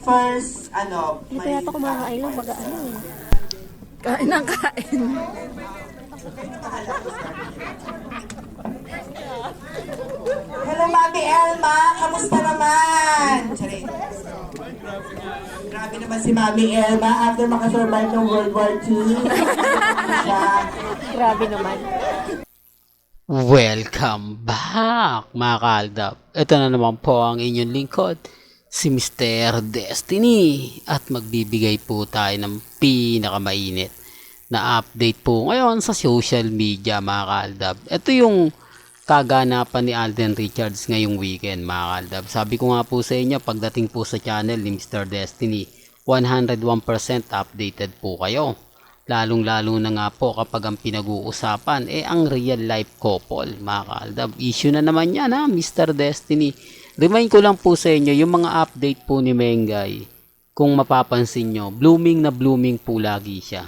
first, Hindi pa yata kumakain lang, baga ano eh. Kain ng kain. Hello, Mami Elma! Kamusta naman? Charit. Grabe naman si Mami Elma after makasurvive ng World War II. Siya. Grabe naman. Welcome back mga kaaldab. Ito na naman po ang inyong lingkod, si Mr. Destiny. At magbibigay po tayo ng pinakamainit na update po ngayon sa social media mga kaaldab. Ito yung kaganapan ni Alden Richards ngayong weekend mga kaaldab. Sabi ko nga po sa inyo, pagdating po sa channel ni Mr. Destiny, 101% updated po kayo. Lalong-lalo na nga po kapag ang pinag-uusapan ang real life couple mga kaaldab. Issue na naman yan Mr. Destiny. Remind ko lang po sa inyo yung mga update po ni Mengay. Kung mapapansin nyo, blooming na blooming po lagi siya.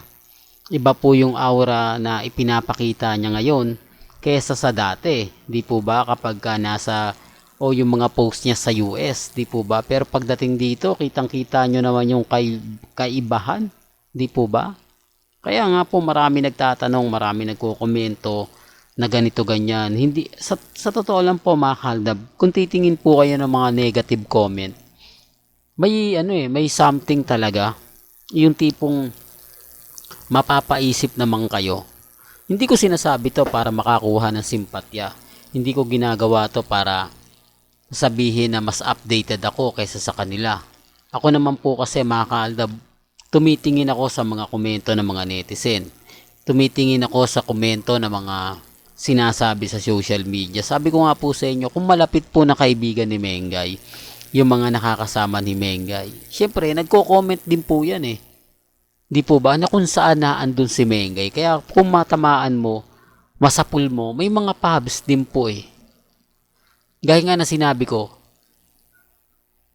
Iba po yung aura na ipinapakita niya ngayon kesa sa dati. Di po ba kapag nasa yung mga post niya sa US, di po ba? Pero pagdating dito, kitang-kita nyo naman yung kaibahan. Di po ba? Kaya nga po marami nagtatanong, marami nagko-komento na ganito ganyan. Hindi sa totoo lang po mga kaaldab, kung titingin po kayo ng mga negative comment, may something talaga. Yung tipong mapapaisip naman kayo. Hindi ko sinasabi to para makakuha ng simpatya. Hindi ko ginagawa to para sabihin na mas updated ako kaysa sa kanila. Ako naman po kasi mga kaaldab, tumitingin ako sa mga komento ng mga netizen. Tumitingin ako sa komento ng mga sinasabi sa social media. Sabi ko nga po sa inyo, kung malapit po na kaibigan ni Mengay, yung mga nakakasama ni Mengay, syempre, nagko-comment din po yan eh. Di po ba? Na kung saan na andun si Mengay. Kaya kung matamaan mo, masapul mo, may mga pubs din po eh. Gaya nga na sinabi ko,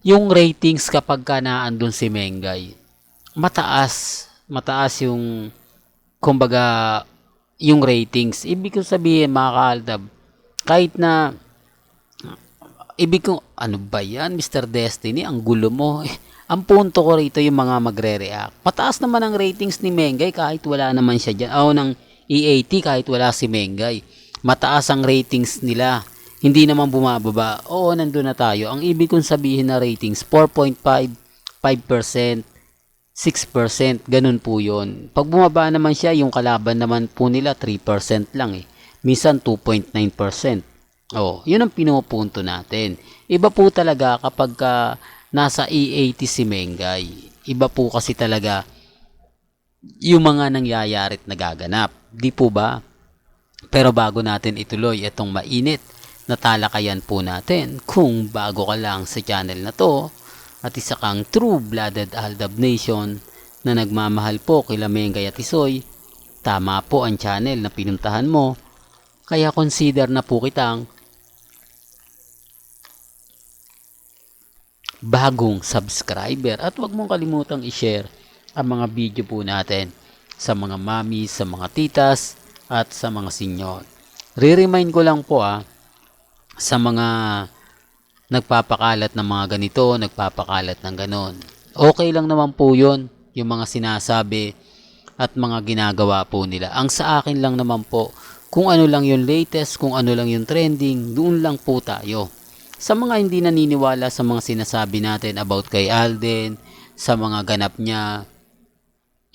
yung ratings kapag ka naandun si Mengay, mataas yung kumbaga yung ratings. Ibig ko sabihin mga kaaldab, kahit na ano ba yan Mr. Destiny, ang gulo mo ang punto ko rito yung mga magre-react. Mataas naman ang ratings ni Mengay kahit wala naman siya dyan. Ng EAT kahit wala si Mengay. Mataas ang ratings nila. Hindi naman bumababa. Oo, nandun na tayo. Ang ibig kong sabihin na ratings, 4.5, 5%, 6%, ganun po yun. Pag bumaba naman siya, yung kalaban naman po nila 3% lang eh. Minsan 2.9%. Yun ang pinupunto natin. Iba po talaga kapag nasa EAT si Mengay. Iba po kasi talaga yung mga nangyayari at nagaganap. Di po ba? Pero bago natin ituloy itong mainit na talakayan po natin, kung bago ka lang sa channel na to, at isa kang true-blooded Aldab Nation na nagmamahal po kila Mengay at Isoy, tama po ang channel na pinuntahan mo. Kaya consider na po kitang bagong subscriber at huwag mong kalimutang i-share ang mga video po natin sa mga mami, sa mga titas at sa mga senyor. Re-remind ko lang po sa mga nagpapakalat ng mga ganito, nagpapakalat ng ganon. Okay lang naman po yun, yung mga sinasabi at mga ginagawa po nila. Ang sa akin lang naman po, kung ano lang yung latest, kung ano lang yung trending, doon lang po tayo. Sa mga hindi naniniwala sa mga sinasabi natin about kay Alden, sa mga ganap niya,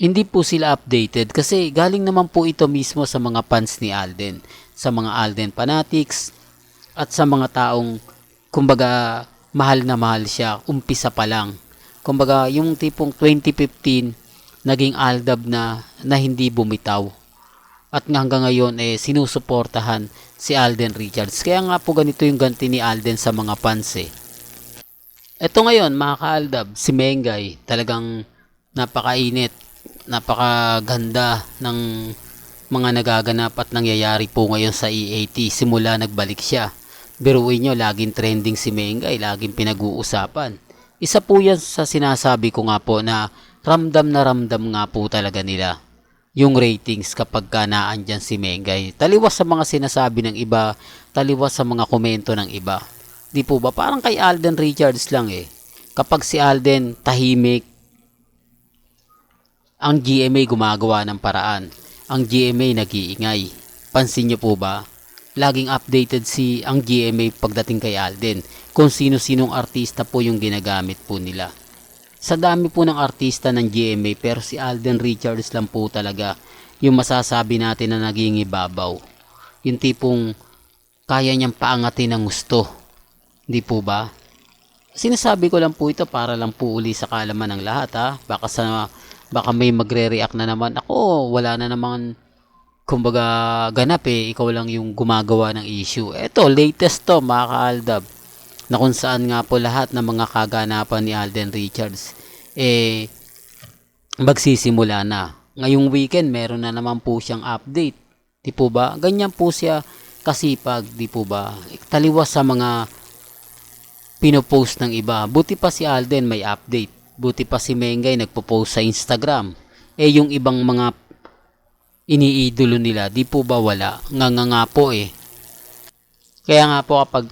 hindi po sila updated kasi galing naman po ito mismo sa mga fans ni Alden, sa mga Alden fanatics at sa mga taong kumbaga mahal na mahal siya umpisa pa lang. Kumbaga yung tipong 2015 naging Aldab na hindi bumitaw. At hanggang ngayon sinusuportahan si Alden Richards. Kaya nga po ganito yung ganti ni Alden sa mga fans eh. Ito ngayon mga kaaldab, si Mengay talagang napakainit, napakaganda ng mga nagaganap at nangyayari po ngayon sa EAT simula nagbalik siya. Biruin nyo, laging trending si Mengay, laging pinag-uusapan. Isa po yan sa sinasabi ko nga po na ramdam nga po talaga nila yung ratings kapag naandyan si Mengay. Taliwas sa mga sinasabi ng iba, taliwas sa mga komento ng iba. Di po ba? Parang kay Alden Richards lang eh. Kapag si Alden tahimik, ang GMA gumagawa ng paraan. Ang GMA nag-iingay. Pansin niyo po ba? Laging updated ang GMA pagdating kay Alden. Kung sino-sinong artista po yung ginagamit po nila. Sa dami po ng artista ng GMA, pero si Alden Richards lang po talaga yung masasabi natin na naging ibabaw. Yung tipong kaya niyang paangatin ng gusto. Hindi po ba? Sinasabi ko lang po ito para lang po uli sa kaalaman ng lahat ha. Baka may magre-react na naman. Ako, wala na naman kumbaga ganap ikaw lang yung gumagawa ng issue. Eto, latest to mga kaaldab, na kung saan nga po lahat ng mga kaganapan ni Alden Richards magsisimula na. Ngayong weekend meron na naman po siyang update. Di po ba? Ganyan po siya kasipag, di po ba? Taliwas sa mga pinopost ng iba. Buti pa si Alden may update. Buti pa si Mengay nagpo-post sa Instagram. Yung ibang mga iniidolo nila, di po ba wala? Nga po Kaya nga po kapag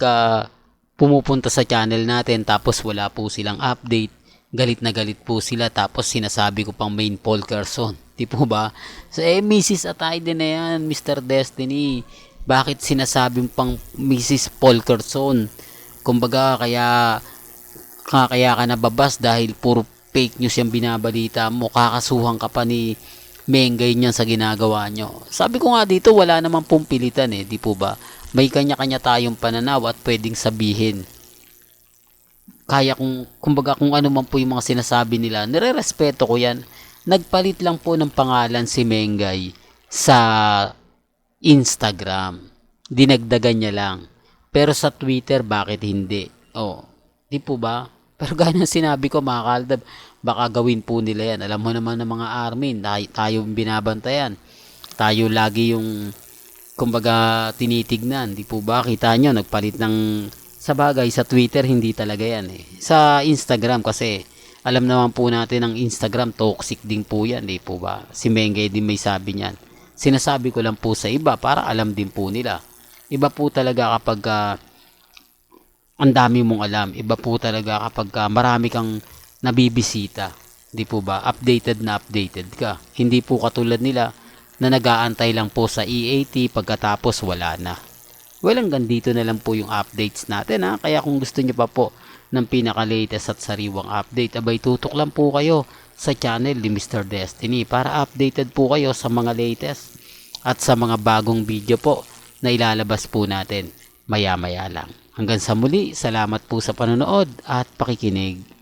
pumupunta sa channel natin tapos wala po silang update, galit na galit po sila tapos sinasabi ko pang main Paul Carson. Di po ba? So Mrs. Atayde na yan, Mr. Destiny. Bakit sinasabi pang Mrs. Paul Carson? Kumbaga kaya ka nababas dahil puro fake news yung binabalita mo, kakasuhan ka pa ni Mengay niyan sa ginagawa nyo. Sabi ko nga dito, wala namang pumpilitan di po ba? May kanya-kanya tayong pananaw at pwedeng sabihin. Kaya kumbaga kung ano man po yung mga sinasabi nila, nire-respeto ko yan. Nagpalit lang po ng pangalan si Mengay sa Instagram. Dinagdagan niya lang. Pero sa Twitter, bakit hindi? Di po ba? Pero gaya ng sinabi ko mga kaaldab, baka gawin po nila yan. Alam mo naman ng mga armin, tayo binabantayan. Tayo lagi yung kumbaga tinitignan. Di po ba? Kita nyo, nagpalit ng sa bagay, sa Twitter hindi talaga yan Sa Instagram kasi, alam naman po natin ang Instagram, toxic din po yan. Di po ba? Si Mengay din may sabi niyan. Sinasabi ko lang po sa iba para alam din po nila. Iba po talaga kapag ang dami mong alam. Iba po talaga kapag marami kang nabibisita. Di po ba? Updated na updated ka. Hindi po katulad nila na nag-aantay lang po sa EAT pagkatapos wala na. Well, hanggang dito na lang po yung updates natin Kaya kung gusto niyo pa po ng pinaka-latest at sariwang update, abay tutok lang po kayo sa channel ni Mr. Destiny para updated po kayo sa mga latest at sa mga bagong video po na ilalabas po natin maya-maya lang. Hanggang sa muli, salamat po sa panonood at pakikinig.